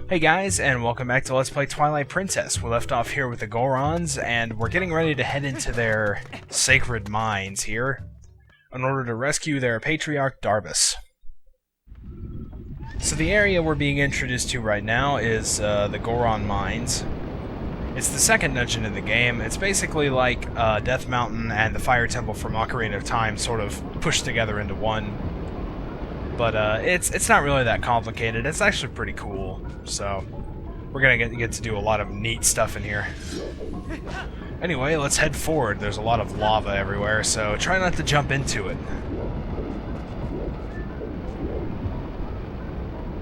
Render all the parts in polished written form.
Hey guys, and welcome back to Let's Play Twilight Princess. We left off here with the Gorons, and we're getting ready to head into their sacred mines here in order to rescue their patriarch Darbus. So the area we're being introduced to right now is the Goron Mines. It's the second dungeon in the game. It's basically like Death Mountain and the Fire Temple from Ocarina of Time sort of pushed together into one. But it's not really that complicated. It's actually pretty cool. So we're gonna get to do a lot of neat stuff in here. Anyway, let's head forward. There's a lot of lava everywhere, so try not to jump into it.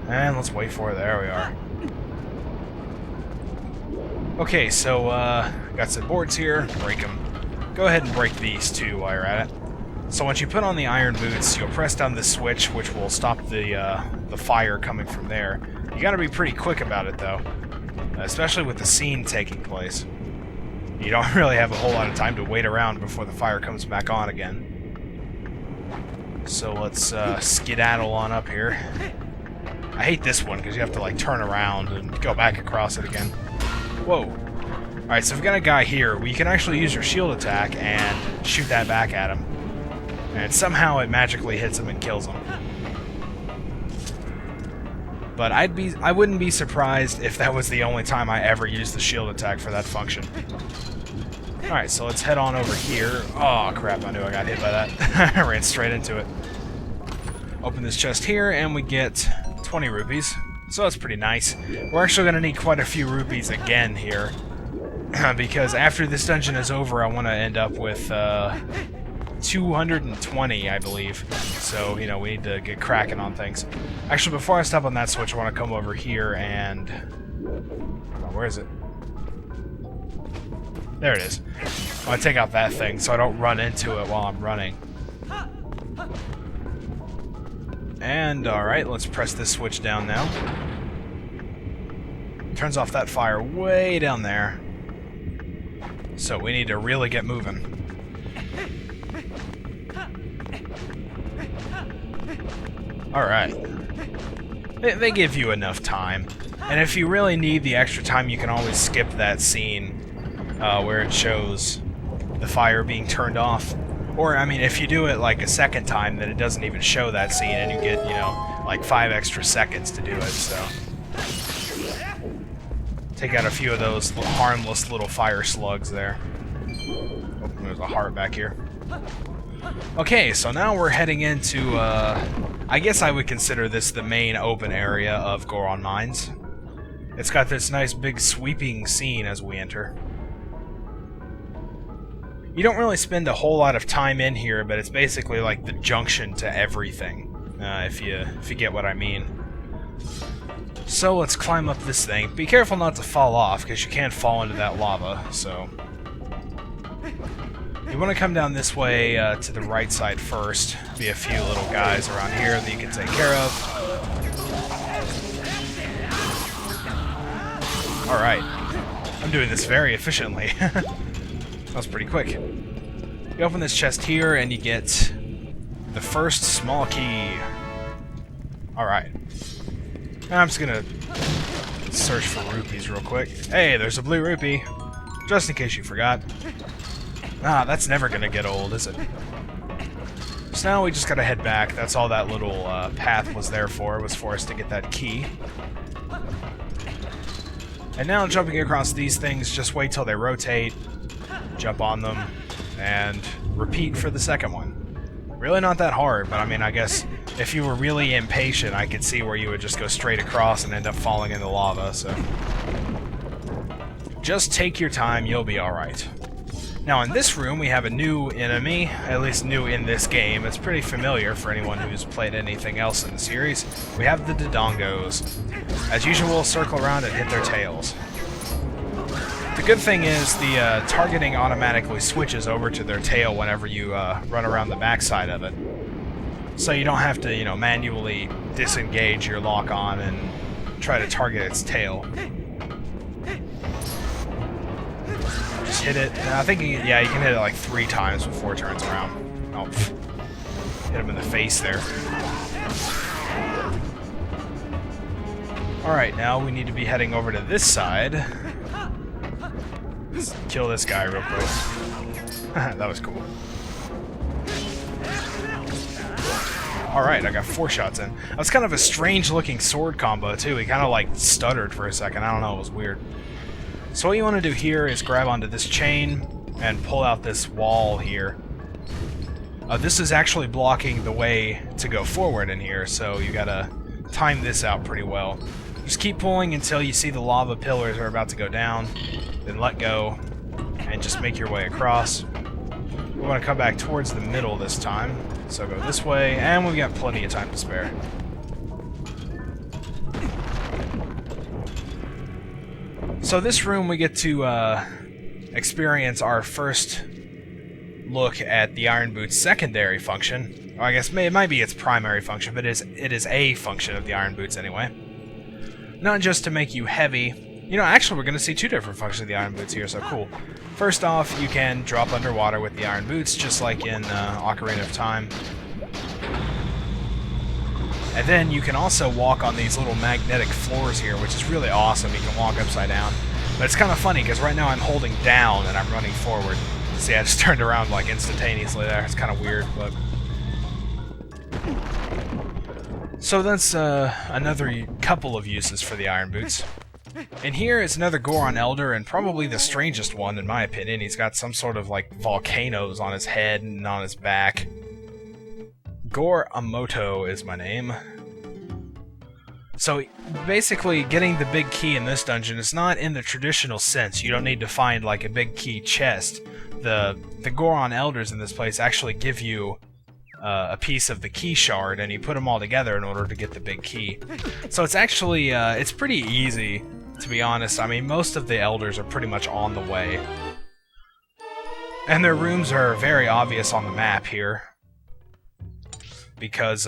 And let's wait for it. There we are. Okay, so got some boards here. Break them. Go ahead and break these too while you're at it. So once you put on the iron boots, you'll press down this switch, which will stop the fire coming from there. You gotta be pretty quick about it, though, especially with the scene taking place. You don't really have a whole lot of time to wait around before the fire comes back on again. So let's skedaddle on up here. I hate this one because you have to like turn around and go back across it again. Whoa. Alright, so we've got a guy here where you can actually use your shield attack and shoot that back at him. And somehow it magically hits him and kills him. But I wouldn't be surprised if that was the only time I ever used the shield attack for that function. Alright, so let's head on over here. Oh crap, I knew I got hit by that. I ran straight into it. Open this chest here and we get 20 rupees. So that's pretty nice. We're actually going to need quite a few rupees again here. Because after this dungeon is over, I want to end up with 220, I believe. So, you know, we need to get cracking on things. Actually, before I step on that switch, I want to come over here and... where is it? There it is. I want to take out that thing so I don't run into it while I'm running. And, alright, let's press this switch down now. Turns off that fire way down there. So we need to really get moving. Alright. They give you enough time. And if you really need the extra time, you can always skip that scene where it shows the fire being turned off. Or, I mean, if you do it like a second time, then it doesn't even show that scene, and you get, you know, like 5 extra seconds to do it, so... Take out a few of those harmless little fire slugs there. Oh, there's a heart back here. Okay, so now we're heading into, I guess I would consider this the main open area of Goron Mines. It's got this nice big sweeping scene as we enter. You don't really spend a whole lot of time in here, but it's basically like the junction to everything, if you get what I mean. So let's climb up this thing. Be careful not to fall off, because you can't fall into that lava, so... You want to come down this way to the right side first. Be a few little guys around here that you can take care of. Alright. I'm doing this very efficiently. That was pretty quick. You open this chest here and you get the first small key. Alright. I'm just gonna search for rupees real quick. Hey, there's a blue rupee. Just in case you forgot. Ah, that's never gonna get old, is it? So now we just gotta head back. That's all that little path was there for, was for us to get that key. And now jumping across these things, just wait till they rotate, jump on them, and repeat for the second one. Really not that hard, but I mean, I guess if you were really impatient, I could see where you would just go straight across and end up falling in the lava, so... Just take your time, you'll be alright. Now in this room we have a new enemy, at least new in this game. It's pretty familiar for anyone who's played anything else in the series. We have the Dodongos. As usual, circle around and hit their tails. The good thing is the targeting automatically switches over to their tail whenever you run around the backside of it. So you don't have to, you know, manually disengage your lock-on and try to target its tail. Just hit it. I think, yeah, you can hit it like 3 times before it turns around. Oh, hit him in the face there. Alright, now we need to be heading over to this side. Let's kill this guy real quick. That was cool. Alright, I got 4 shots in. That was kind of a strange looking sword combo too. He kind of like stuttered for a second. I don't know, it was weird. So what you want to do here is grab onto this chain and pull out this wall here. This is actually blocking the way to go forward in here, so you gotta time this out pretty well. Just keep pulling until you see the lava pillars are about to go down, then let go, and just make your way across. We want to come back towards the middle this time, so go this way, and we've got plenty of time to spare. So this room we get to experience our first look at the Iron Boot's secondary function. Or I guess it might be its primary function, but it is a function of the Iron Boots anyway. Not just to make you heavy. You know, actually we're going to see 2 different functions of the Iron Boots here, so cool. First off, you can drop underwater with the Iron Boots, just like in Ocarina of Time. And then you can also walk on these little magnetic floors here, which is really awesome. You can walk upside down. But it's kind of funny, because right now I'm holding down and I'm running forward. See, I just turned around like instantaneously there. It's kind of weird, but... So that's another couple of uses for the Iron Boots. And here is another Goron Elder, and probably the strangest one in my opinion. He's got some sort of like volcanoes on his head and on his back. Goramoto is my name. So basically getting the big key in this dungeon is not in the traditional sense. You don't need to find like a big key chest. The Goron Elders in this place actually give you a piece of the key shard, and you put them all together in order to get the big key. So it's actually, it's pretty easy, to be honest. I mean, most of the Elders are pretty much on the way. And their rooms are very obvious on the map here. Because,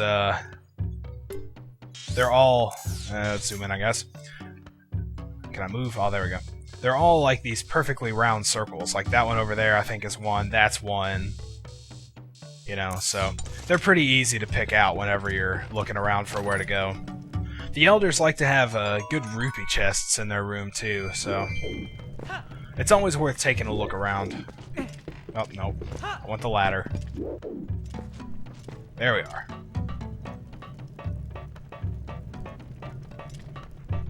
they're all... let's zoom in, I guess. Can I move? Oh, there we go. They're all like these perfectly round circles. Like that one over there, I think, is one. That's one. You know, so they're pretty easy to pick out whenever you're looking around for where to go. The Elders like to have good rupee chests in their room, too, so... It's always worth taking a look around. Oh, no. I want the ladder. There we are.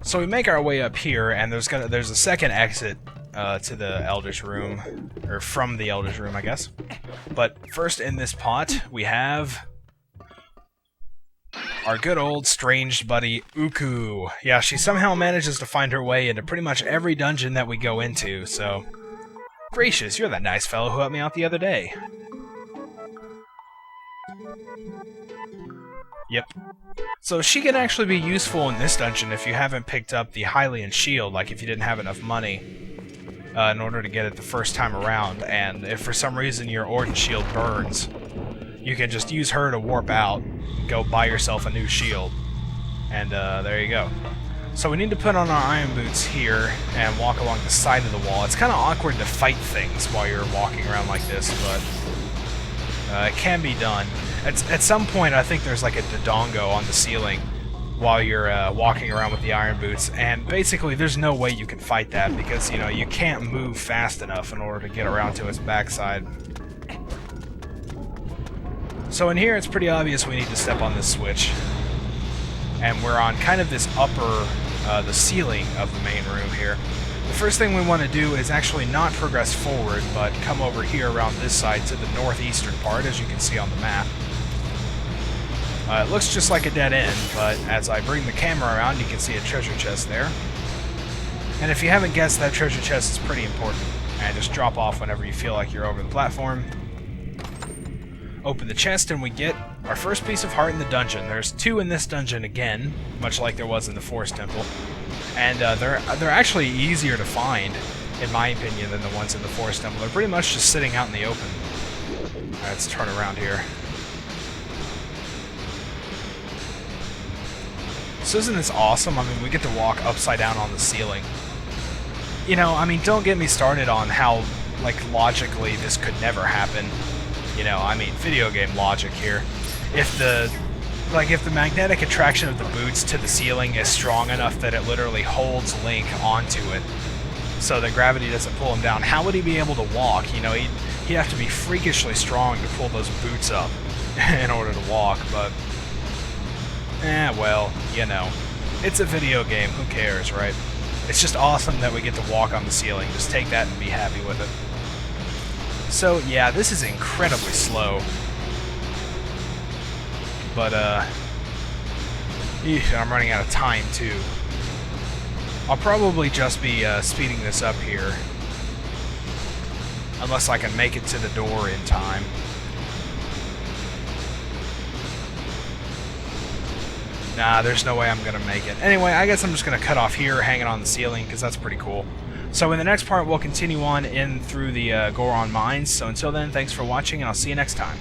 So we make our way up here, and there's a second exit to the Elder's room, or from the Elder's room, I guess. But first in this pot, we have our good old strange buddy, Uku. Yeah, she somehow manages to find her way into pretty much every dungeon that we go into, so... Gracious, you're that nice fellow who helped me out the other day. Yep. So she can actually be useful in this dungeon if you haven't picked up the Hylian Shield, like if you didn't have enough money in order to get it the first time around, and if for some reason your Orden Shield burns, you can just use her to warp out, go buy yourself a new shield, and there you go. So we need to put on our Iron Boots here and walk along the side of the wall. It's kind of awkward to fight things while you're walking around like this, but it can be done. At some point, I think there's like a dodongo on the ceiling while you're walking around with the Iron Boots, and basically there's no way you can fight that because, you know, you can't move fast enough in order to get around to its backside. So in here, it's pretty obvious we need to step on this switch, and we're on kind of this upper, the ceiling of the main room here. The first thing we want to do is actually not progress forward, but come over here around this side to the northeastern part, as you can see on the map. It looks just like a dead end, but as I bring the camera around, you can see a treasure chest there. And if you haven't guessed, that treasure chest is pretty important. And just drop off whenever you feel like you're over the platform. Open the chest, and we get our first piece of heart in the dungeon. There's 2 in this dungeon again, much like there was in the Forest Temple. And they're actually easier to find, in my opinion, than the ones in the Forest Temple. They're pretty much just sitting out in the open. Alright, let's turn around here. So isn't this awesome? I mean, we get to walk upside down on the ceiling. You know, I mean, don't get me started on how, like, logically this could never happen. You know, I mean, video game logic here. If the Like, if the magnetic attraction of the boots to the ceiling is strong enough that it literally holds Link onto it, so that gravity doesn't pull him down, how would he be able to walk? You know, he'd have to be freakishly strong to pull those boots up in order to walk, but... well, you know. It's a video game, who cares, right? It's just awesome that we get to walk on the ceiling. Just take that and be happy with it. So, yeah, this is incredibly slow. But, I'm running out of time, too. I'll probably just be speeding this up here. Unless I can make it to the door in time. Nah, there's no way I'm going to make it. Anyway, I guess I'm just going to cut off here, hanging on the ceiling, because that's pretty cool. So in the next part, we'll continue on in through the Goron Mines. So until then, thanks for watching, and I'll see you next time.